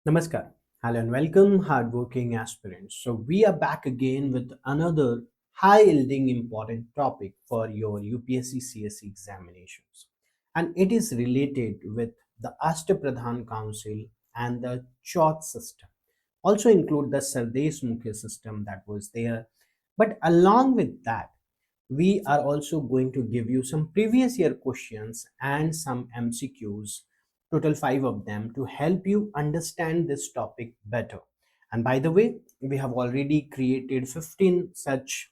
Namaskar. Hello and welcome, hardworking aspirants. So, we are back again with another high yielding important topic for your UPSC CSE examinations. And it is related with the Ashtapradhan Council and the CHOT system. Also, include the Sardesh Mukhi system that was there. But along with that, we are also going to give you some previous year questions and some MCQs, total 5 of them, to help you understand this topic better. And by the way, we have already created 15 such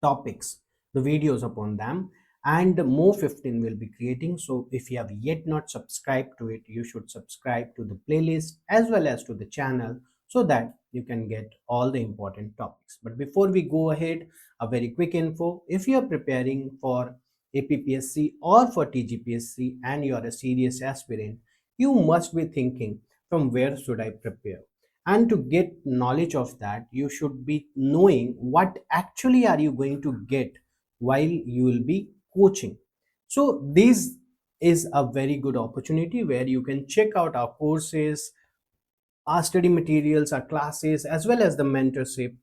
topics, the videos upon them, and more 15 will be creating. So if you have yet not subscribed to it, you should subscribe to the playlist as well as to the channel so that you can get all the important topics. But before we go ahead, a very quick info: if you are preparing for APPSC or for TGPSC and you are a serious aspirant, you must be thinking from where should I prepare. And to get knowledge of that, you should be knowing what actually are you going to get while you will be coaching. So this is a very good opportunity where you can check out our courses, our study materials, our classes, as well as the mentorship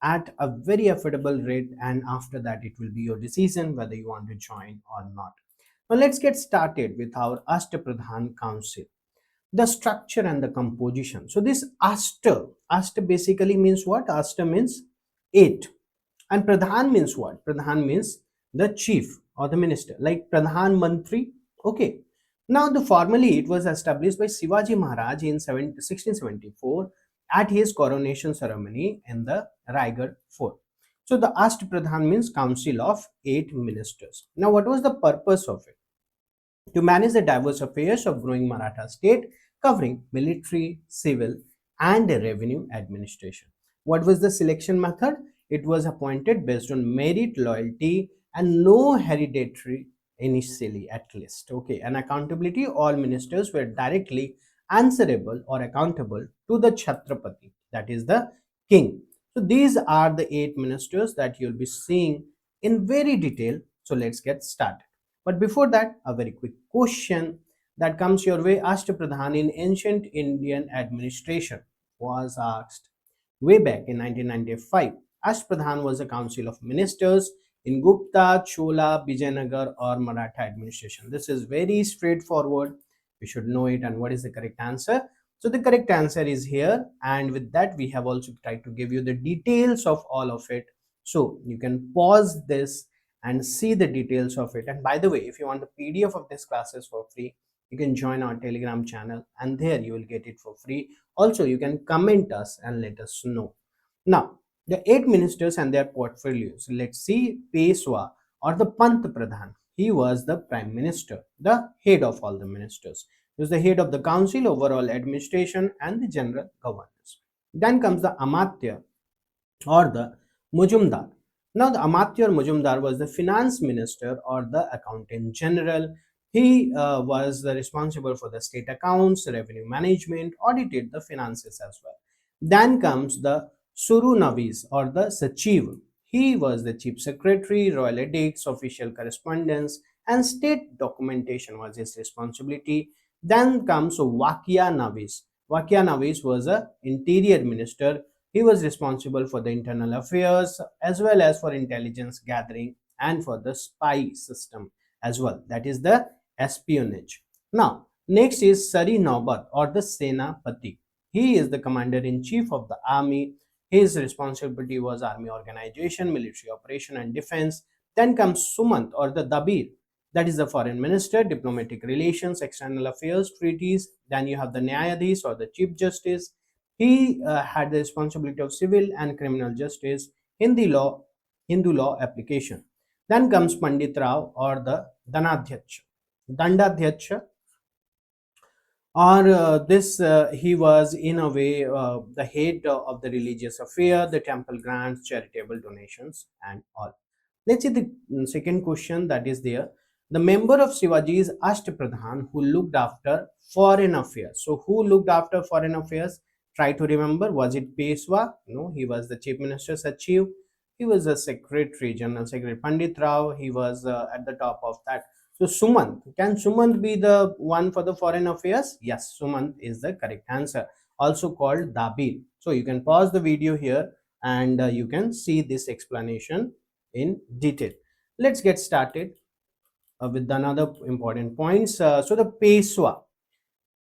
at a very affordable rate, and after that it will be your decision whether you want to join or not. Now let's get started with our Ashtapradhan Council, the structure and the composition. So this Ashta basically means what? Ashta means 8, and Pradhan means what? Pradhan means the chief or the minister, like Pradhan Mantri. Okay. Now the formally it was established by Shivaji Maharaj in 1674 at his coronation ceremony in the Raigad fort. So the Ashtapradhan means council of 8 ministers. Now what was the purpose of it? To manage the diverse affairs of growing Maratha state, covering military, civil, and revenue administration. What was the selection method? It was appointed based on merit, loyalty, and no hereditary initially, at least. Okay, and accountability, all ministers were directly answerable or accountable to the Chhatrapati, that is the king. So these are the 8 ministers that you'll be seeing in very detail. So let's get started. But before that, a very quick question that comes your way. Ashtapradhan in ancient Indian administration was asked way back in 1995. Ashtapradhan was a council of ministers in Gupta, Chola, Vijayanagar or Maratha administration. This is very straightforward. We should know it. And what is the correct answer? So the correct answer is here. And with that, we have also tried to give you the details of all of it. So you can pause this and see the details of it. And by the way, if you want the PDF of this classes for free, you can join our Telegram channel and there you will get it for free. Also, you can comment us and let us know. Now, the 8 ministers and their portfolios. Let's see Peswa or the Pant Pradhan. He was the prime minister, the head of all the ministers. He was the head of the council, overall administration, and the general governance. Then comes the Amatya or the Mujumdar. Now, the Amatya or Mujumdar was the finance minister or the accountant general. He was responsible for the state accounts, revenue management, audited the finances as well. Then comes the Surunavis or the Sachiv. He was the chief secretary, royal edicts, official correspondence, and state documentation was his responsibility. Then comes Vakya Navis. Vakya Navis was a interior minister. He was responsible for the internal affairs as well as for intelligence gathering and for the spy system as well. That is the espionage. Now, next is Sari Naubat or the Senapati. He is the commander in chief of the army. His responsibility was army organization, military operation, and defense. Then comes Sumant or the Dabir. That is the foreign minister, diplomatic relations, external affairs, treaties. Then you have the Nyayadhish or the chief justice. He had the responsibility of civil and criminal justice, Hindu law application. Then comes Pandit Rao or the Dandadhyaksha, or this he was in a way the head of the religious affair, the temple grants, charitable donations, and all. Let's see the second question that is there. The member of Shivaji is Ashtapradhan who looked after foreign affairs. So who looked after foreign affairs? Try to remember. Was it Peswa? No, he was the chief minister. Sachiv, he was a secretary, general secretary. Pandit Rao, he was at the top of that. So Sumant, can Sumant be the one for the foreign affairs? Yes, Sumant is the correct answer, also called Dabil. So you can pause the video here and you can see this explanation in detail. Let's get started with another important points. So the Peshwa.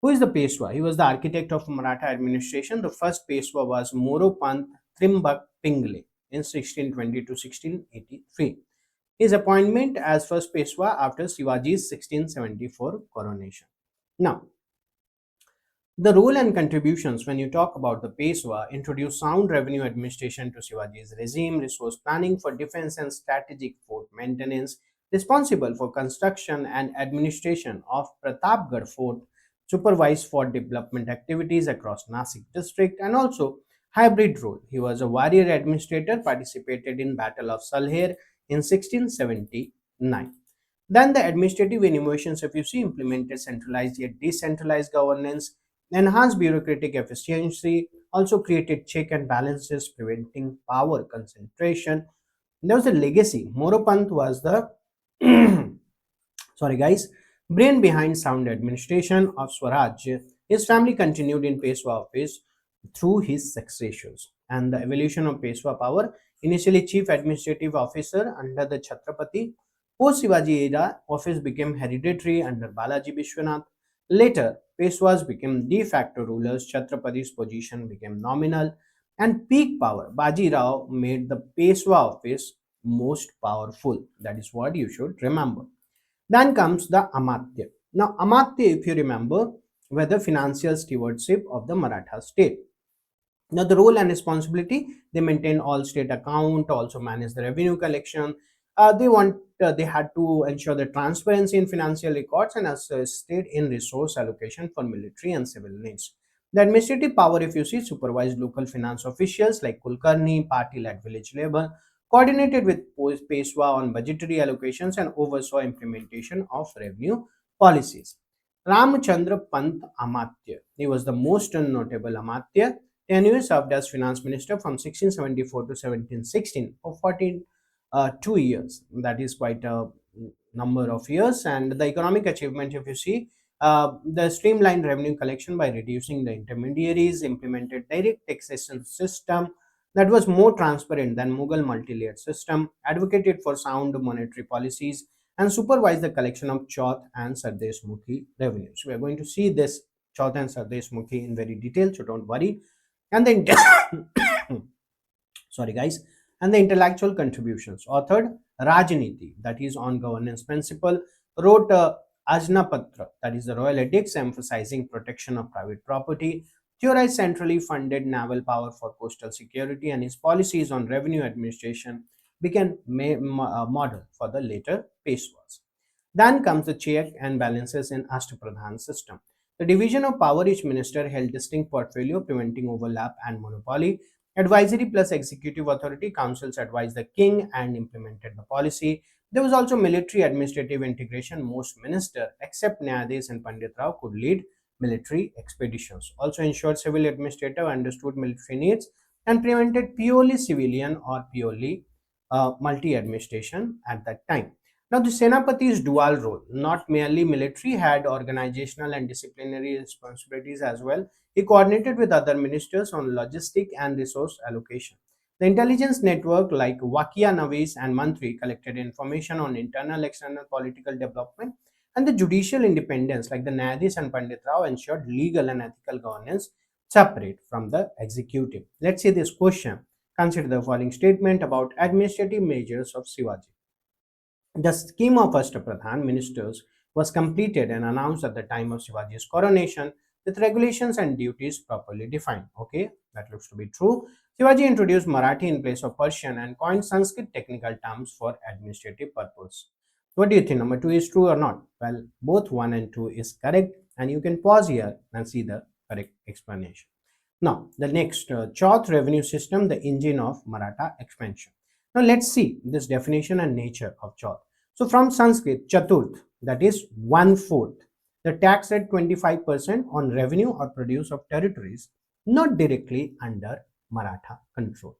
Who is the Peshwa? He was the architect of Maratha administration. The first Peshwa was Moropant Trimbak Pingle in 1620 to 1683. His appointment as first Peshwa after Shivaji's 1674 coronation. Now, the role and contributions when you talk about the Peshwa introduced sound revenue administration to Shivaji's regime, resource planning for defense and strategic fort maintenance, responsible for construction and administration of Pratapgarh fort, supervised fort development activities across Nasik district, and also hybrid role. He was a warrior administrator, participated in Battle of Salher in 1679. Then the administrative innovations, if you see, implemented centralized yet decentralized governance, enhanced bureaucratic efficiency, also created check and balances, preventing power concentration. There was a legacy. Moropant was the sorry guys, brain behind sound administration of Swaraj. His family continued in Peshwa office through his successors. And the evolution of Peshwa power, initially chief administrative officer under the Chhatrapati, post Shivaji era, office became hereditary under Balaji Vishwanath. Later, Peshwas became de facto rulers, Chhatrapati's position became nominal, and peak power, Baji Rao made the Peshwa office most powerful. That is what you should remember. Then comes the Amatya. Now, Amatya, if you remember, were the financial stewardship of the Maratha state. Now, the role and responsibility, they maintain all state account, also manage the revenue collection. They had to ensure the transparency in financial records and assisted in resource allocation for military and civil needs. The administrative power, if you see, supervised local finance officials like Kulkarni, party at village level, coordinated with Peshwa on budgetary allocations and oversaw implementation of revenue policies. Ramchandra Pant Amatya. He was the most notable Amatya. Tenure served as finance minister from 1674 to 1716 for 2 years. That is quite a number of years. And the economic achievement, if you see, the streamlined revenue collection by reducing the intermediaries, implemented direct taxation system that was more transparent than Mughal multi-layered system, advocated for sound monetary policies, and supervised the collection of Chauth and Sardesh Mukhi revenues. We are going to see this Chauth and Sardesh Mukhi in very detail, so don't worry. And the sorry guys, and the intellectual contributions authored Rajniti, that is on governance principle, wrote Ajnapatra, that is the royal edicts emphasizing protection of private property, theorized centrally funded naval power for coastal security, and his policies on revenue administration became model for the later Peshwas. Then comes the check and balances in Ashtapradhan system. The division of power, each minister held distinct portfolio, preventing overlap and monopoly. Advisory plus executive authority, councils advised the king and implemented the policy. There was also military administrative integration. Most ministers, except Nyadis and Pandit Rao, could lead military expeditions. Also ensured civil administrator understood military needs and prevented purely civilian or purely multi-administration at that time. Now, the Senapati's dual role, not merely military, had organizational and disciplinary responsibilities as well. He coordinated with other ministers on logistic and resource allocation. The intelligence network like Wakia Navis and Mantri collected information on internal external political development, and the judicial independence like the Nyadis and Pandit Rao ensured legal and ethical governance separate from the executive. Let's see this question. Consider the following statement about administrative measures of Shivaji. The scheme of Ashtapradhan ministers was completed and announced at the time of Shivaji's coronation with regulations and duties properly defined. Okay, that looks to be true. Shivaji introduced Marathi in place of Persian and coined Sanskrit technical terms for administrative purpose. What do you think? Number 2 is true or not? Well, both 1 and 2 is correct, and you can pause here and see the correct explanation. Now, the next, Chauth revenue system, the engine of Maratha expansion. Now, let's see this definition and nature of Chauth. So, from Sanskrit, Chaturth, that is 1/4, the tax at 25% on revenue or produce of territories not directly under Maratha control.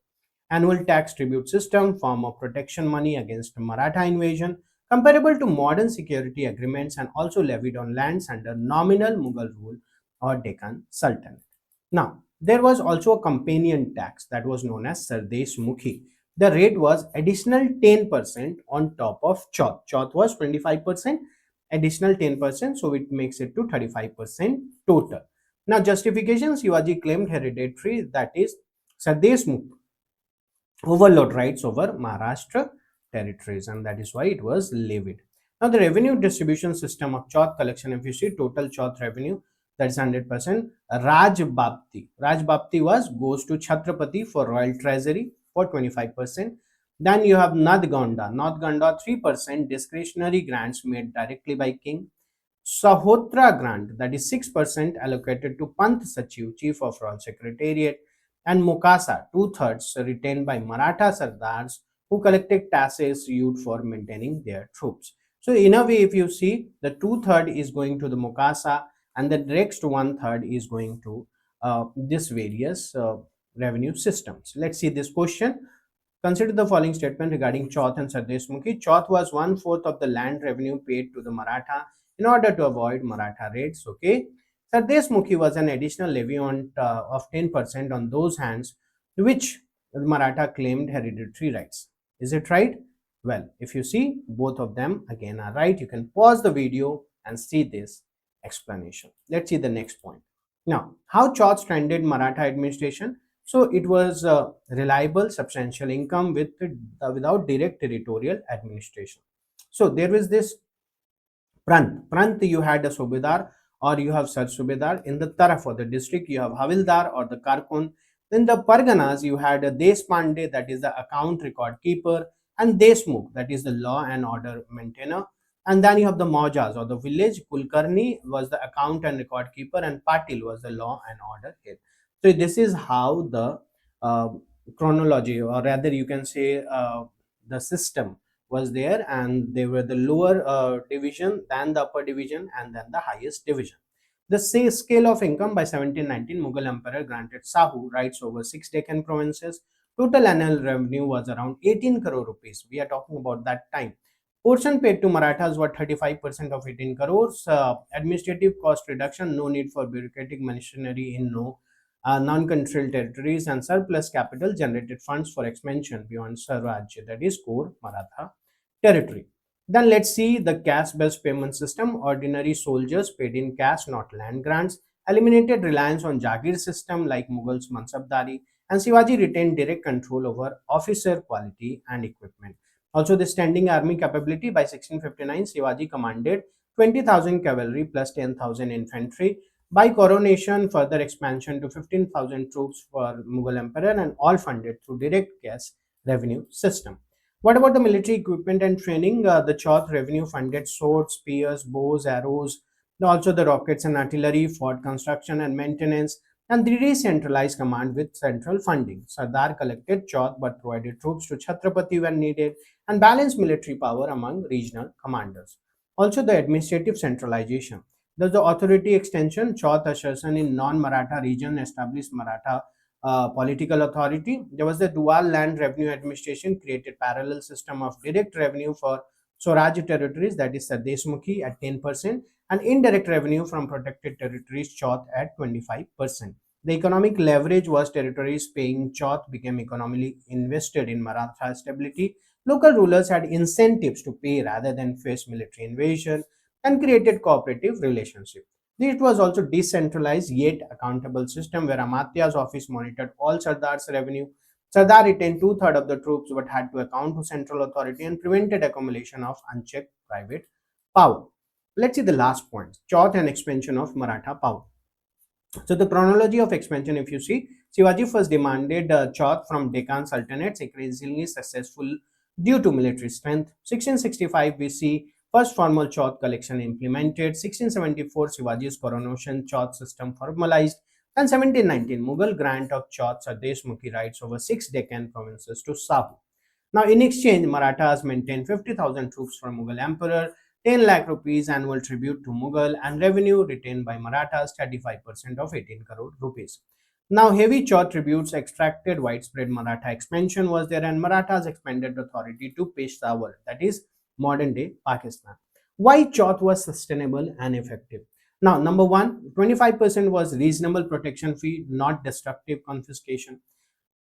Annual tax tribute system, form of protection money against Maratha invasion, comparable to modern security agreements and also levied on lands under nominal Mughal rule or Deccan Sultanate. Now, there was also a companion tax that was known as Sardesh Mukhi. The rate was additional 10% on top of Chauth. Chauth was 25%, additional 10%, so it makes it to 35% total. Now, justification, Shivaji claimed hereditary, that is Sardesh Mukhi overlord rights over Maharashtra territories, and that is why it was levied. Now, the revenue distribution system of Chauth collection, if you see total Chauth revenue, that is 100%. Raj Bapti. Raj Bapti was goes to Chhatrapati for royal treasury for 25%. Then you have Nadganda. Nadganda 3% discretionary grants made directly by king. Sahotra grant, that is 6% allocated to Panth Sachiv, Chief of Royal Secretariat, and Mukasa, two-thirds retained by Maratha Sardars who collected taxes used for maintaining their troops. So in a way, if you see, the two-third is going to the Mukasa and the next one-third is going to this various revenue systems. Let's see this question. Consider the following statement regarding Chauth and Sardeshmukhi. Chauth was one-fourth of the land revenue paid to the Maratha in order to avoid Maratha raids. Okay. Sardeshmukhi was an additional levy on of 10% on those hands which the Maratha claimed hereditary rights. Is it right? Well, if you see, both of them again are right. You can pause the video and see this explanation. Let's see the next point. Now, how Chauth stranded Maratha administration? So it was reliable, substantial income without direct territorial administration. So there was this Prant. Prant, you had a Subedar or you have Sar Subedar. In the Taraf or the district, you have Havildar or the Karkun. In the Parganas, you had a Deshpande, that is the account record keeper, and Deshmukh, that is the law and order maintainer. And then you have the Maujas or the village. Kulkarni was the account and record keeper, and Patil was the law and order head. So this is how the uh, chronology, or rather you can say the system was there, and they were the lower division, than the upper division, and then the highest division. The scale of income: by 1719, Mughal Emperor granted Sahu rights over 6 Deccan provinces. Total annual revenue was around 18 crore rupees. We are talking about that time. Portion paid to Marathas were 35% of 18 crores. Administrative cost reduction, no need for bureaucratic machinery in no non-controlled territories, and surplus capital generated funds for expansion beyond Swaraj, that is core Maratha territory. Then let's see the cash-based payment system. Ordinary soldiers paid in cash, not land grants. Eliminated reliance on Jagir system like Mughals Mansabdari, and Shivaji retained direct control over officer quality and equipment. Also, the standing army capability: by 1659, Shivaji commanded 20,000 cavalry plus 10,000 infantry. By coronation, further expansion to 15,000 troops for Mughal emperor, and all funded through direct cash revenue system. What about the military equipment and training? The Chauth revenue funded swords, spears, bows, arrows, also the rockets and artillery, fort construction and maintenance, and the decentralized command with central funding. Sardar collected Chauth but provided troops to Chhatrapati when needed, and balanced military power among regional commanders. Also, the administrative centralization. Thus, the authority extension: Chauth assertion in non-Maratha region established Maratha political authority. There was the dual land revenue administration, created parallel system of direct revenue for Swaraj territories, that is Sardeshmukhi at 10%, and indirect revenue from protected territories, Chauth at 25%. The economic leverage was territories paying Chauth became economically invested in Maratha stability. Local rulers had incentives to pay rather than face military invasion, and created cooperative relationship. It was also decentralized yet accountable system where Amatya's office monitored all Sardar's revenue. Sardar retained two-thirds of the troops but had to account to central authority, and prevented accumulation of unchecked private power. Let's see the last point: Chauth and expansion of Maratha power. So the chronology of expansion, if you see, Shivaji first demanded Chauth from Deccan Sultanates, increasingly successful due to military strength. 1665 we see first formal Chauth collection implemented. 1674 Shivaji's coronation Chauth system formalized. And 1719 Mughal grant of Chauth Sardeshmukhi rights over 6 Deccan provinces to Sahu. Now, in exchange, Marathas maintained 50,000 troops from Mughal emperor, 10 lakh rupees annual tribute to Mughal, and revenue retained by Marathas 35% of 18 crore rupees. Now, heavy Chauth tributes extracted widespread Maratha expansion was there, and Marathas expanded authority to Peshawar, that is modern day Pakistan. Why Chauth was sustainable and effective? Now, number one, 25% was reasonable protection fee, not destructive confiscation.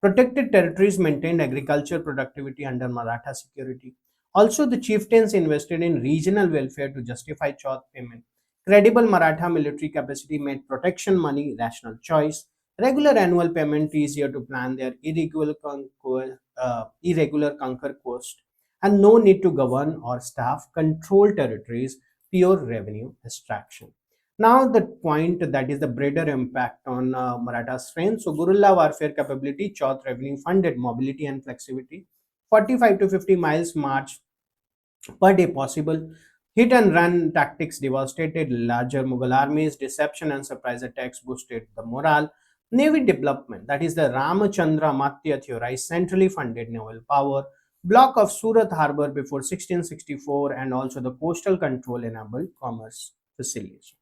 Protected territories maintained agriculture productivity under Maratha security. Also, the chieftains invested in regional welfare to justify Chauth payment. Credible Maratha military capacity made protection money rational choice. Regular annual payment easier to plan their irregular conquer coast, and no need to govern or staff control territories, pure revenue extraction. Now, the point that is the broader impact on Maratha strength. So, guerrilla warfare capability, Chauth revenue funded mobility and flexibility, 45 to 50 miles march per day possible. Hit and run tactics devastated larger Mughal armies. Deception and surprise attacks boosted the morale. Navy development, that is the Ramachandra Matya theorized centrally funded naval power. Block of Surat harbor before 1664 and also the coastal control enabled commerce facilitation.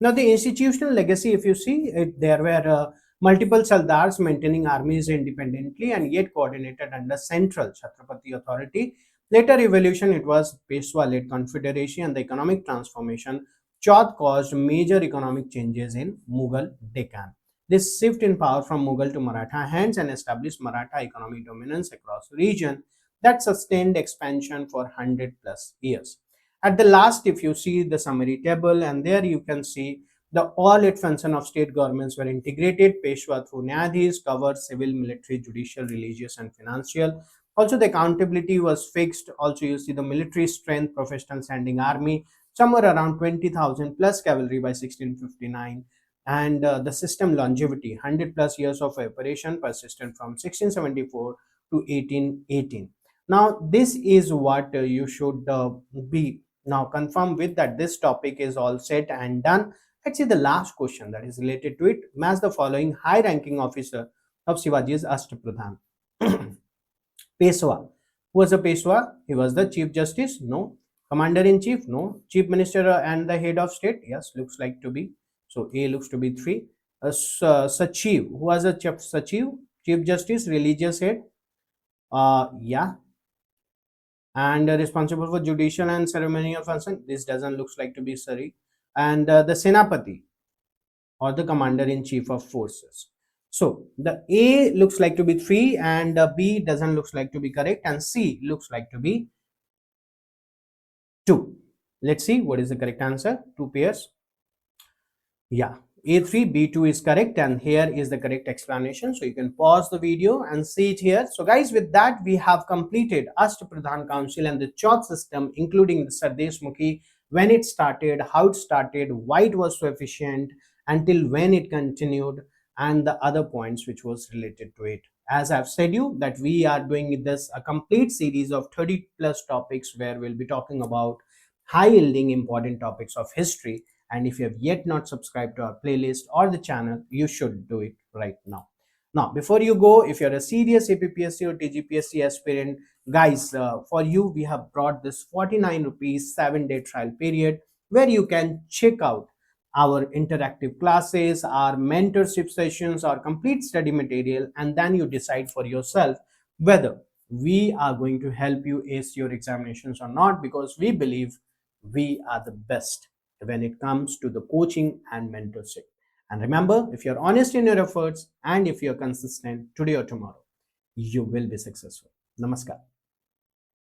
Now, the institutional legacy, if you see, there were multiple Sardars maintaining armies independently and yet coordinated under central Chhatrapati authority. Later evolution, it was Peshwa-led confederation and the economic transformation. Chauth caused major economic changes in Mughal Deccan. This shift in power from Mughal to Maratha hands and established Maratha economic dominance across the region that sustained expansion for 100 plus years. At the last, if you see the summary table, and there you can see the all eight functions of state governments were integrated. Peshwa through Nyadhis covered civil, military, judicial, religious, and financial. Also, the accountability was fixed. Also, you see the military strength, professional standing army, somewhere around 20,000 plus cavalry by 1659. And the system longevity, 100 plus years of operation, persistent from 1674 to 1818. Now, this is what you should be now confirm with that this topic is all set and done. Let's see the last question that is related to it. Match the following high ranking officer of Shivaji's Ashtapradhan. Peshwa. Who was the Peshwa? He was the Chief Justice? No. Commander in Chief? No. Chief Minister and the Head of State? Yes, looks like to be. So A looks to be 3. Sachiv. Who was the Chief Sachiv? Chief Justice, Religious Head? Yeah, and responsible for judicial and ceremonial function. This doesn't looks like to be sorry. And the Senapati or the commander in chief of forces. So the A looks like to be 3 and B doesn't looks like to be correct and C looks like to be 2. Let's see what is the correct answer. 2 pairs. Yeah, A3, B2 is correct, and here is the correct explanation. So you can pause the video and see it here. So guys, with that, we have completed Ashtapradhan Council and the Chauth system, including the Sardesh Mukhi, when it started, how it started, why it was so efficient, until when it continued, and the other points which was related to it. As I've said you that we are doing this a complete series of 30 plus topics where we'll be talking about high yielding important topics of history, and if you have yet not subscribed to our playlist or the channel, you should do it right now. Now, before you go, if you're a serious APPSC or TGPSC aspirant, guys, for you, we have brought this 49 rupees 7-day trial period where you can check out our interactive classes, our mentorship sessions, our complete study material, and then you decide for yourself whether we are going to help you ace your examinations or not, because we believe we are the best when it comes to the coaching and mentorship. And remember, if you're honest in your efforts and if you're consistent today or tomorrow, you will be successful. Namaskar.